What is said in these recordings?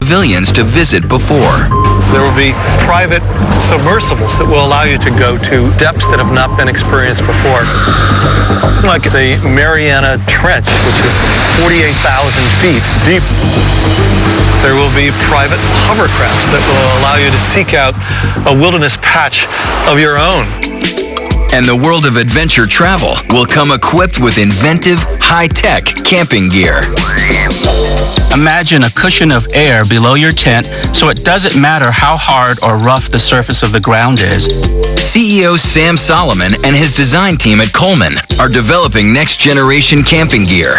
pavilions to visit before. There will be private submersibles that will allow you to go to depths that have not been experienced before. Like the Mariana Trench, which is 48,000 feet deep. There will be private hovercrafts that will allow you to seek out a wilderness patch of your own. And the world of adventure travel will come equipped with inventive, high-tech camping gear. Imagine a cushion of air below your tent so it doesn't matter how hard or rough the surface of the ground is. CEO Sam Solomon and his design team at Coleman are developing next-generation camping gear.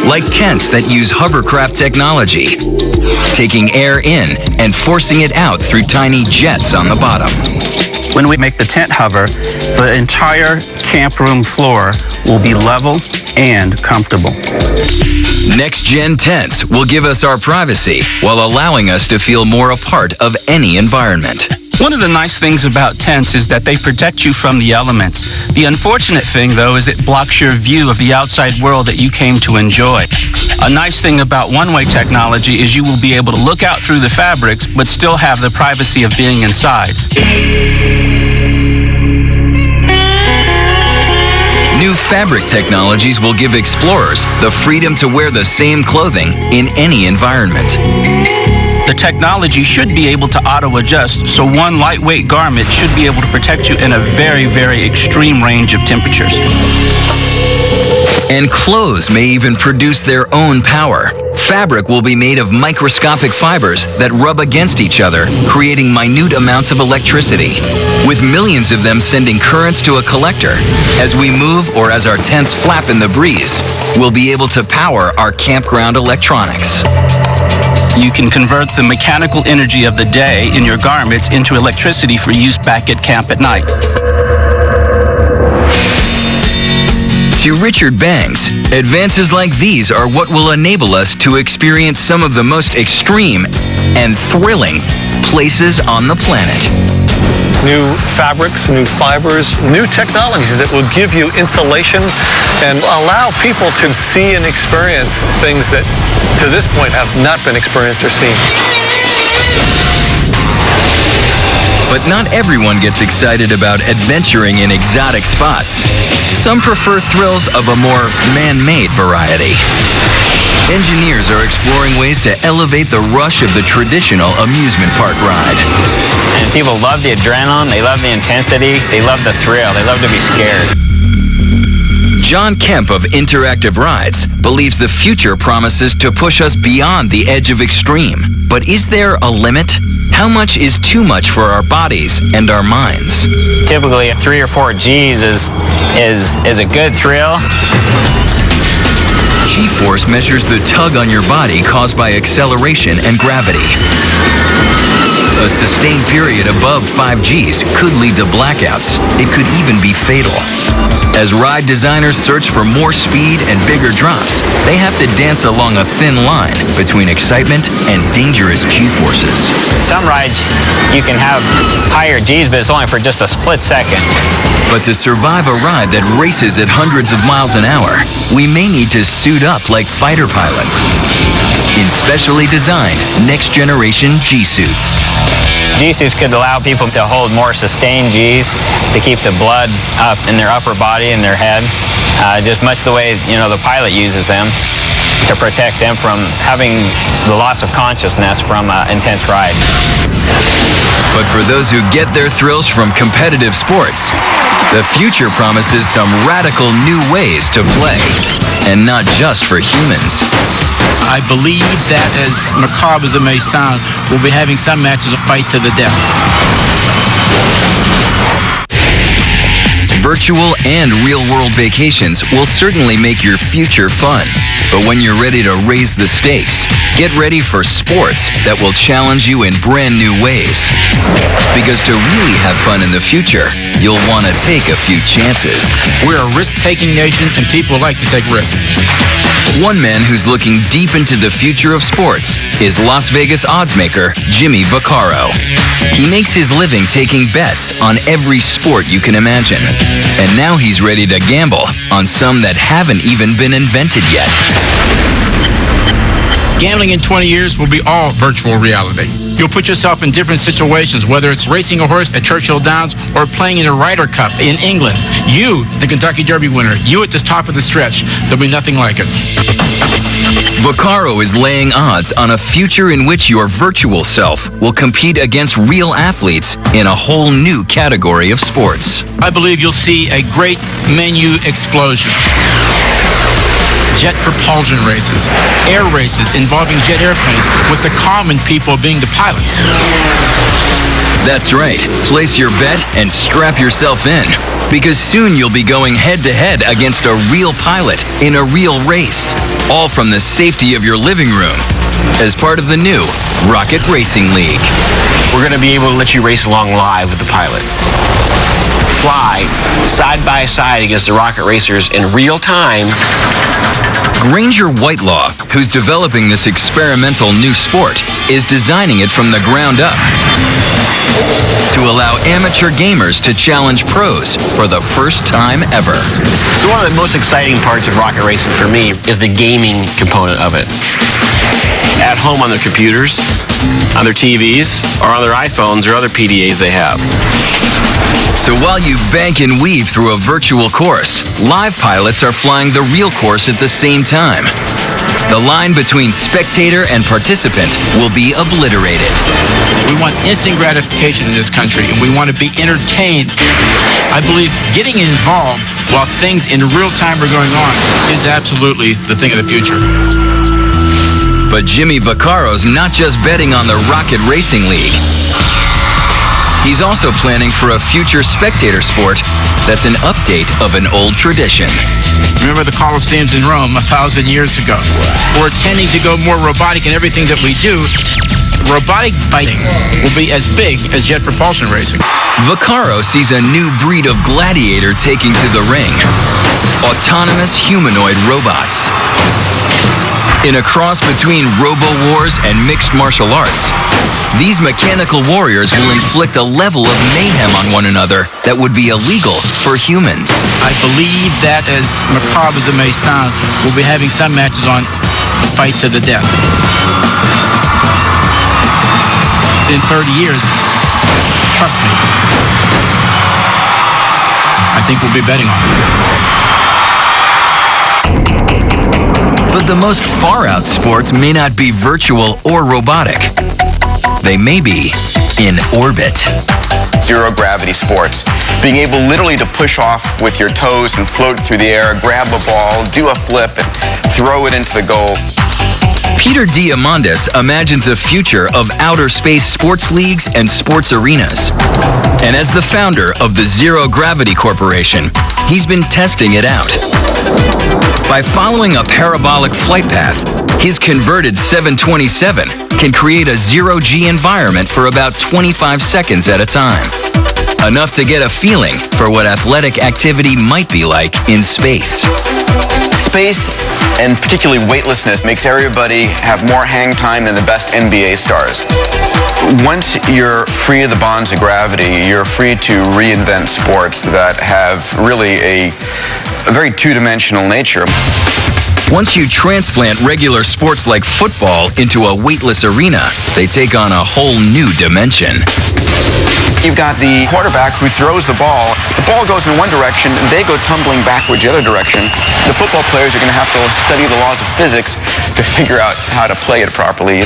Like tents that use hovercraft technology, taking air in and forcing it out through tiny jets on the bottom. When we make the tent hover, the entire camp room floor will be level and comfortable. Next-gen tents will give us our privacy while allowing us to feel more a part of any environment. One of the nice things about tents is that they protect you from the elements. The unfortunate thing, though, is it blocks your view of the outside world that you came to enjoy. A nice thing about one-way technology is you will be able to look out through the fabrics, but still have the privacy of being inside. New fabric technologies will give explorers the freedom to wear the same clothing in any environment. The technology should be able to auto-adjust, so one lightweight garment should be able to protect you in a very, very extreme range of temperatures. And clothes may even produce their own power. Fabric will be made of microscopic fibers that rub against each other, creating minute amounts of electricity, with millions of them sending currents to a collector. As we move or as our tents flap in the breeze, we'll be able to power our campground electronics. You can convert the mechanical energy of the day in your garments into electricity for use back at camp at night. To Richard Bangs, advances like these are what will enable us to experience some of the most extreme and thrilling places on the planet. New fabrics, new fibers, new technologies that will give you insulation and allow people to see and experience things that to this point have not been experienced or seen. But not everyone gets excited about adventuring in exotic spots. Some prefer thrills of a more man-made variety. Engineers are exploring ways to elevate the rush of the traditional amusement park ride. And people love the adrenaline, they love the intensity, they love the thrill, they love to be scared. John Kemp of Interactive Rides believes the future promises to push us beyond the edge of extreme. But is there a limit? How much is too much for our bodies and our minds? Typically 3 or 4 G's is a good thrill. G-force measures the tug on your body caused by acceleration and gravity. A sustained period above 5 Gs could lead to blackouts. It could even be fatal. As ride designers search for more speed and bigger drops, they have to dance along a thin line between excitement and dangerous G-forces. Some rides, you can have higher Gs, but it's only for just a split second. But to survive a ride that races at hundreds of miles an hour, we may need to suit up like fighter pilots in specially designed next-generation G-suits. G-suits could allow people to hold more sustained Gs to keep the blood up in their upper body and their head, just much the way the pilot uses them to protect them from having the loss of consciousness from an intense ride. But for those who get their thrills from competitive sports, the future promises some radical new ways to play, and not just for humans. I believe that, as macabre as it may sound, we'll be having some matches a fight to the death. Virtual and real-world vacations will certainly make your future fun. But when you're ready to raise the stakes, get ready for sports that will challenge you in brand new ways. Because to really have fun in the future, you'll want to take a few chances. We're a risk-taking nation, and people like to take risks. One man who's looking deep into the future of sports is Las Vegas oddsmaker Jimmy Vaccaro. He makes his living taking bets on every sport you can imagine. And now he's ready to gamble on some that haven't even been invented yet. Gambling in 20 years will be all virtual reality. You'll put yourself in different situations, whether it's racing a horse at Churchill Downs or playing in a Ryder Cup in England. You, the Kentucky Derby winner, you at the top of the stretch. There'll be nothing like it. Vaccaro is laying odds on a future in which your virtual self will compete against real athletes in a whole new category of sports. I believe you'll see a great menu explosion. Jet propulsion races, air races involving jet airplanes with the common people being the pilots. That's right. Place your bet and strap yourself in, because soon you'll be going head-to-head against a real pilot in a real race, all from the safety of your living room, as part of the new Rocket Racing League. We're going to be able to let you race along live with the pilot. Fly side by side against the rocket racers in real time. Granger Whitelaw, who's developing this experimental new sport, is designing it from the ground up to allow amateur gamers to challenge pros for the first time ever. So one of the most exciting parts of rocket racing for me is the gaming component of it. At home on their computers, on their TVs, or on their iPhones or other PDAs they have. So while you bank and weave through a virtual course, live pilots are flying the real course at the same time. The line between spectator and participant will be obliterated. We want instant gratification in this country, and we want to be entertained. I believe getting involved while things in real time are going on is absolutely the thing of the future. But Jimmy Vaccaro's not just betting on the Rocket Racing League. He's also planning for a future spectator sport that's an update of an old tradition. Remember the Colosseums in Rome 1,000 years ago? We're tending to go more robotic in everything that we do. Robotic fighting will be as big as jet propulsion racing. Vaccaro sees a new breed of gladiator taking to the ring. Autonomous humanoid robots. In a cross between Robo-Wars and mixed martial arts, these mechanical warriors will inflict a level of mayhem on one another that would be illegal for humans. I believe that, as macabre as it may sound, we'll be having some matches on Fight to the Death. In 30 years, trust me, I think we'll be betting on it. But the most far-out sports may not be virtual or robotic. They may be in orbit. Zero-gravity sports. Being able literally to push off with your toes and float through the air, grab a ball, do a flip, and throw it into the goal. Peter Diamandis imagines a future of outer space sports leagues and sports arenas. And as the founder of the Zero Gravity Corporation, he's been testing it out. By following a parabolic flight path, his converted 727 can create a zero-G environment for about 25 seconds at a time. Enough to get a feeling for what athletic activity might be like in space. Space, and particularly weightlessness, makes everybody have more hang time than the best NBA stars. Once you're free of the bonds of gravity, you're free to reinvent sports that have really a very two-dimensional nature. Once you transplant regular sports like football into a weightless arena, they take on a whole new dimension. You've got the quarterback who throws the ball goes in one direction, they go tumbling backwards the other direction. The football players are going to have to study the laws of physics to figure out how to play it properly.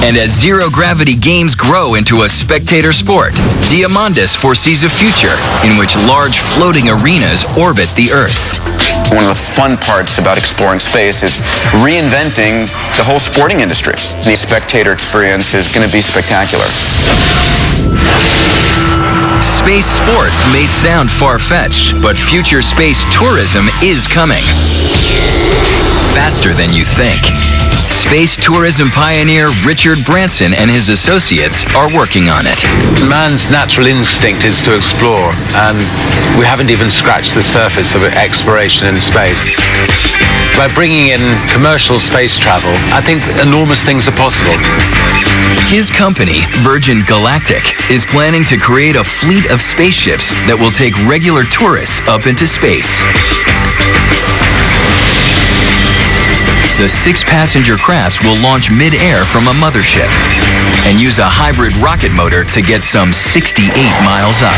And as zero-gravity games grow into a spectator sport, Diamandis foresees a future in which large floating arenas orbit the Earth. One of the fun parts about exploring space is reinventing the whole sporting industry. The spectator experience is going to be spectacular. Space sports may sound far-fetched, but future space tourism is coming. Faster than you think. Space tourism pioneer Richard Branson and his associates are working on it. Man's natural instinct is to explore, and we haven't even scratched the surface of exploration in space. By bringing in commercial space travel, I think enormous things are possible. His company, Virgin Galactic, is planning to create a fleet of spaceships that will take regular tourists up into space. the 6-passenger crafts will launch mid-air from a mothership and use a hybrid rocket motor to get some 68 miles up.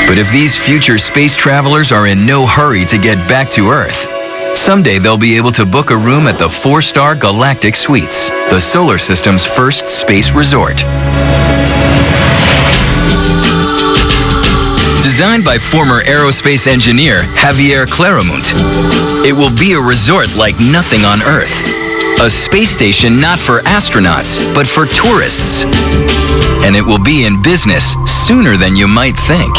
But if these future space travelers are in no hurry to get back to Earth, someday they'll be able to book a room at the 4-star Galactic Suites, the solar system's first space resort. Designed by former aerospace engineer Javier Claramunt, it will be a resort like nothing on Earth. A space station not for astronauts, but for tourists. And it will be in business sooner than you might think.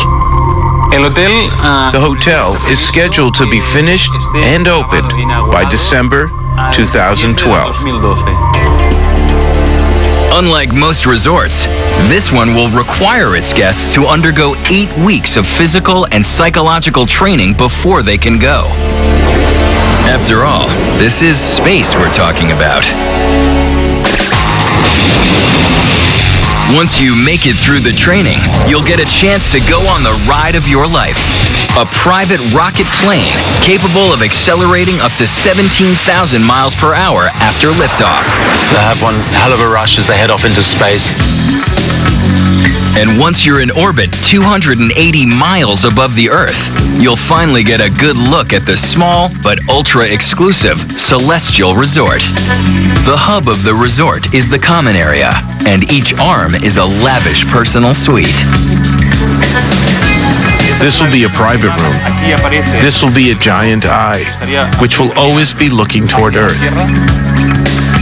The hotel is scheduled to be finished and opened by December 2012. Unlike most resorts, this one will require its guests to undergo 8 weeks of physical and psychological training before they can go. After all, this is space we're talking about. Once you make it through the training, you'll get a chance to go on the ride of your life. A private rocket plane capable of accelerating up to 17,000 miles per hour after liftoff. They have one hell of a rush as they head off into space. And once you're in orbit 280 miles above the Earth, you'll finally get a good look at the small but ultra-exclusive Celestial Resort. The hub of the resort is the common area, and each arm is a lavish personal suite. This will be a private room. This will be a giant eye, which will always be looking toward Earth.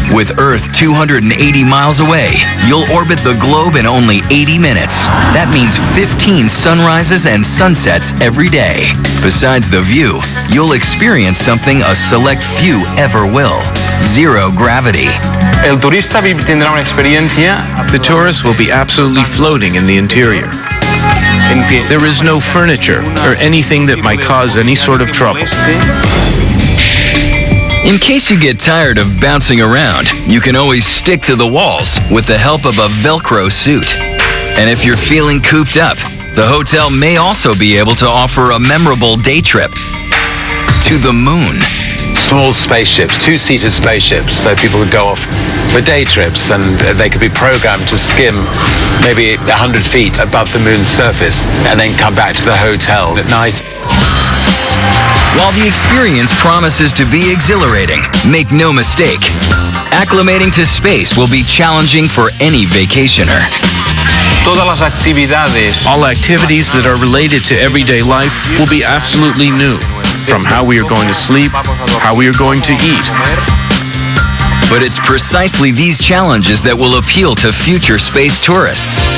With Earth 280 miles away, you'll orbit the globe in only 80 minutes. That means 15 sunrises and sunsets every day. Besides the view, you'll experience something a select few ever will: zero gravity. The tourist will be absolutely floating in the interior. There is no furniture or anything that might cause any sort of trouble. In case you get tired of bouncing around, you can always stick to the walls with the help of a Velcro suit. And if you're feeling cooped up, the hotel may also be able to offer a memorable day trip to the moon. Small spaceships, 2-seater spaceships, so people could go off for day trips and they could be programmed to skim maybe 100 feet above the moon's surface and then come back to the hotel at night. While the experience promises to be exhilarating, make no mistake, acclimating to space will be challenging for any vacationer. All activities that are related to everyday life will be absolutely new, from how we are going to sleep, how we are going to eat. But it's precisely these challenges that will appeal to future space tourists.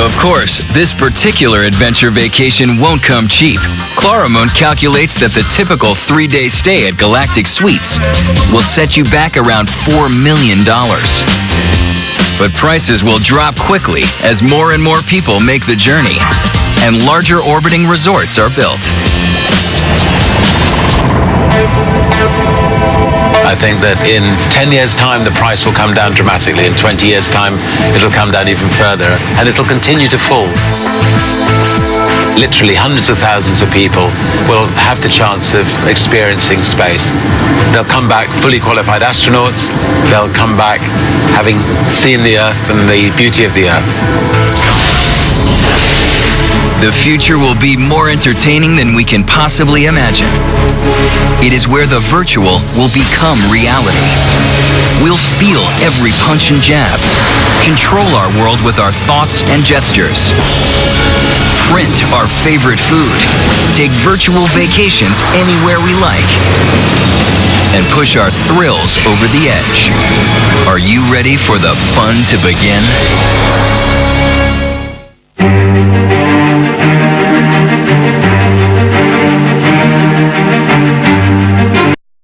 Of course, this particular adventure vacation won't come cheap. Claramunt calculates that the typical 3-day stay at Galactic Suites will set you back around $4 million. But prices will drop quickly as more and more people make the journey, and larger orbiting resorts are built. I think that in 10 years' time, the price will come down dramatically. In 20 years' time, it'll come down even further, and it'll continue to fall. Literally hundreds of thousands of people will have the chance of experiencing space. They'll come back fully qualified astronauts. They'll come back having seen the Earth and the beauty of the Earth. The future will be more entertaining than we can possibly imagine. It is where the virtual will become reality. We'll feel every punch and jab, control our world with our thoughts and gestures, print our favorite food, take virtual vacations anywhere we like, and push our thrills over the edge. Are you ready for the fun to begin?